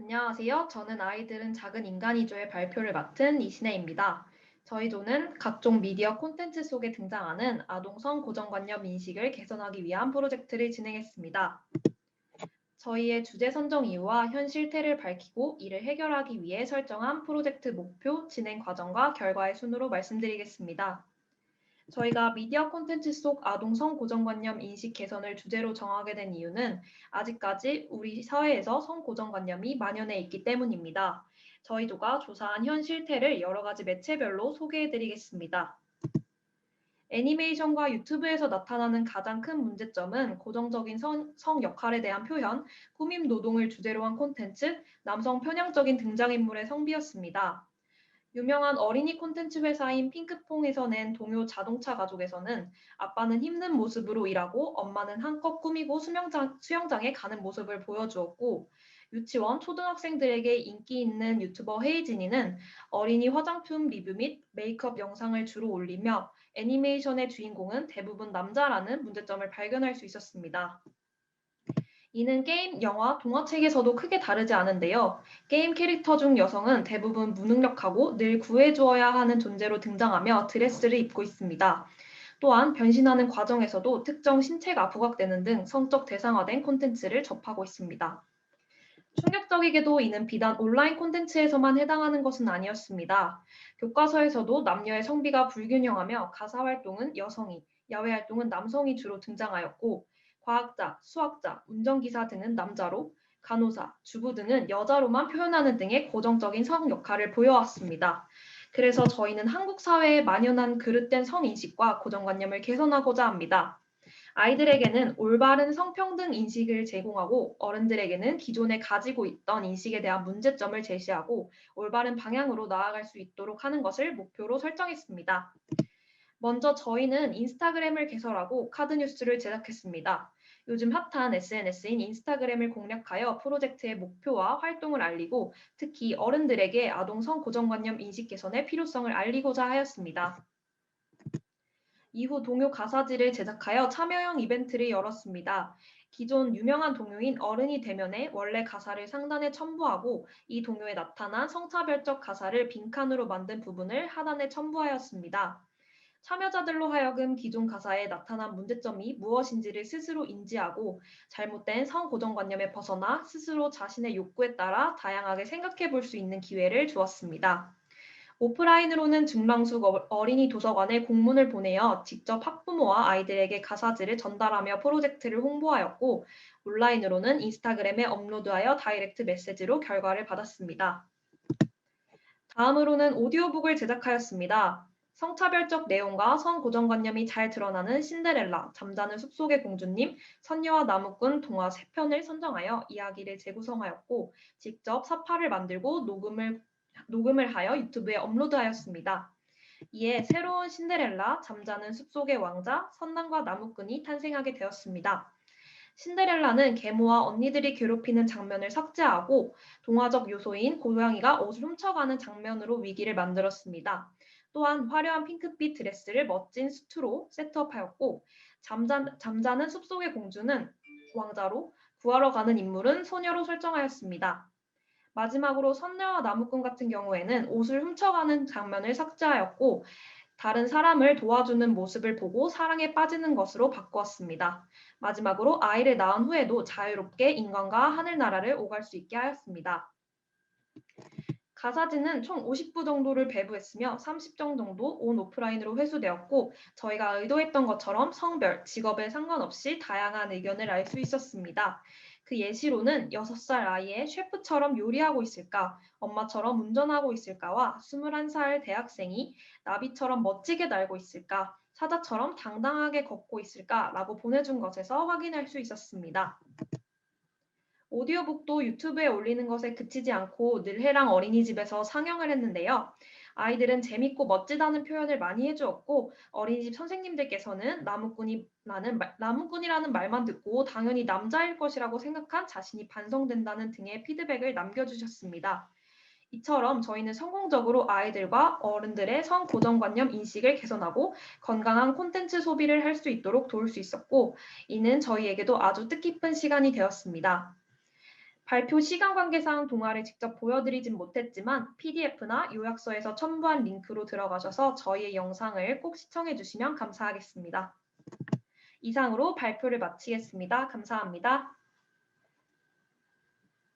안녕하세요. 저는 아이들은 작은 인간이죠의 발표를 맡은 이신혜입니다. 저희 조는 각종 미디어 콘텐츠 속에 등장하는 아동성 고정관념 인식을 개선하기 위한 프로젝트를 진행했습니다. 저희의 주제 선정 이유와 현 실태를 밝히고 이를 해결하기 위해 설정한 프로젝트 목표, 진행 과정과 결과의 순으로 말씀드리겠습니다. 저희가 미디어 콘텐츠 속 아동성 고정관념 인식 개선을 주제로 정하게 된 이유는 아직까지 우리 사회에서 성 고정관념이 만연해 있기 때문입니다. 저희 조가 조사한 현 실태를 여러 가지 매체별로 소개해 드리겠습니다. 애니메이션과 유튜브에서 나타나는 가장 큰 문제점은 고정적인 성 역할에 대한 표현, 꾸밈 노동을 주제로 한 콘텐츠, 남성 편향적인 등장인물의 성비였습니다. 유명한 어린이 콘텐츠 회사인 핑크퐁에서 낸 동요 자동차 가족에서는 아빠는 힘든 모습으로 일하고 엄마는 한껏 꾸미고 수영장에 가는 모습을 보여주었고, 유치원 초등학생들에게 인기 있는 유튜버 헤이진이는 어린이 화장품 리뷰 및 메이크업 영상을 주로 올리며 애니메이션의 주인공은 대부분 남자라는 문제점을 발견할 수 있었습니다. 이는 게임, 영화, 동화책에서도 크게 다르지 않은데요. 게임 캐릭터 중 여성은 대부분 무능력하고 늘 구해주어야 하는 존재로 등장하며 드레스를 입고 있습니다. 또한 변신하는 과정에서도 특정 신체가 부각되는 등 성적 대상화된 콘텐츠를 접하고 있습니다. 충격적이게도 이는 비단 온라인 콘텐츠에서만 해당하는 것은 아니었습니다. 교과서에서도 남녀의 성비가 불균형하며 가사 활동은 여성이, 야외 활동은 남성이 주로 등장하였고, 과학자, 수학자, 운전기사 등은 남자로, 간호사, 주부 등은 여자로만 표현하는 등의 고정적인 성 역할을 보여왔습니다. 그래서 저희는 한국 사회에 만연한 그릇된 성인식과 고정관념을 개선하고자 합니다. 아이들에게는 올바른 성평등 인식을 제공하고 어른들에게는 기존에 가지고 있던 인식에 대한 문제점을 제시하고 올바른 방향으로 나아갈 수 있도록 하는 것을 목표로 설정했습니다. 먼저 저희는 인스타그램을 개설하고 카드뉴스를 제작했습니다. 요즘 핫한 SNS인 인스타그램을 공략하여 프로젝트의 목표와 활동을 알리고 특히 어른들에게 아동 성고정관념 인식 개선의 필요성을 알리고자 하였습니다. 이후 동요 가사지를 제작하여 참여형 이벤트를 열었습니다. 기존 유명한 동요인 어른이 되면의 원래 가사를 상단에 첨부하고 이 동요에 나타난 성차별적 가사를 빈칸으로 만든 부분을 하단에 첨부하였습니다. 참여자들로 하여금 기존 가사에 나타난 문제점이 무엇인지를 스스로 인지하고 잘못된 성고정관념에 벗어나 스스로 자신의 욕구에 따라 다양하게 생각해 볼 수 있는 기회를 주었습니다. 오프라인으로는 중랑숙 어린이 도서관에 공문을 보내어 직접 학부모와 아이들에게 가사지를 전달하며 프로젝트를 홍보하였고, 온라인으로는 인스타그램에 업로드하여 다이렉트 메시지로 결과를 받았습니다. 다음으로는 오디오북을 제작하였습니다. 성차별적 내용과 성고정관념이 잘 드러나는 신데렐라, 잠자는 숲속의 공주님, 선녀와 나무꾼 동화 3편을 선정하여 이야기를 재구성하였고, 직접 사파를 만들고 녹음을 하여 유튜브에 업로드하였습니다. 이에 새로운 신데렐라, 잠자는 숲속의 왕자, 선남과 나무꾼이 탄생하게 되었습니다. 신데렐라는 계모와 언니들이 괴롭히는 장면을 삭제하고 동화적 요소인 고양이가 옷을 훔쳐가는 장면으로 위기를 만들었습니다. 또한 화려한 핑크빛 드레스를 멋진 수트로 세트업하였고 잠자는 숲속의 공주는 왕자로 구하러 가는 인물은 소녀로 설정하였습니다. 마지막으로 선녀와 나무꾼 같은 경우에는 옷을 훔쳐가는 장면을 삭제하였고 다른 사람을 도와주는 모습을 보고 사랑에 빠지는 것으로 바꾸었습니다. 마지막으로 아이를 낳은 후에도 자유롭게 인간과 하늘나라를 오갈 수 있게 하였습니다. 가사지는 총 50부 정도를 배부했으며 30정 정도 온 오프라인으로 회수되었고 저희가 의도했던 것처럼 성별, 직업에 상관없이 다양한 의견을 알 수 있었습니다. 그 예시로는 6살 아이의 셰프처럼 요리하고 있을까, 엄마처럼 운전하고 있을까와 21살 대학생이 나비처럼 멋지게 날고 있을까, 사자처럼 당당하게 걷고 있을까라고 보내준 것에서 확인할 수 있었습니다. 오디오북도 유튜브에 올리는 것에 그치지 않고 늘해랑 어린이집에서 상영을 했는데요. 아이들은 재밌고 멋지다는 표현을 많이 해주었고 어린이집 선생님들께서는 나무꾼이라는 말만 듣고 당연히 남자일 것이라고 생각한 자신이 반성된다는 등의 피드백을 남겨주셨습니다. 이처럼 저희는 성공적으로 아이들과 어른들의 성고정관념 인식을 개선하고 건강한 콘텐츠 소비를 할 수 있도록 도울 수 있었고 이는 저희에게도 아주 뜻깊은 시간이 되었습니다. 발표 시간 관계상 동화를 직접 보여드리진 못했지만 PDF나 요약서에서 첨부한 링크로 들어가셔서 저희의 영상을 꼭 시청해 주시면 감사하겠습니다. 이상으로 발표를 마치겠습니다. 감사합니다.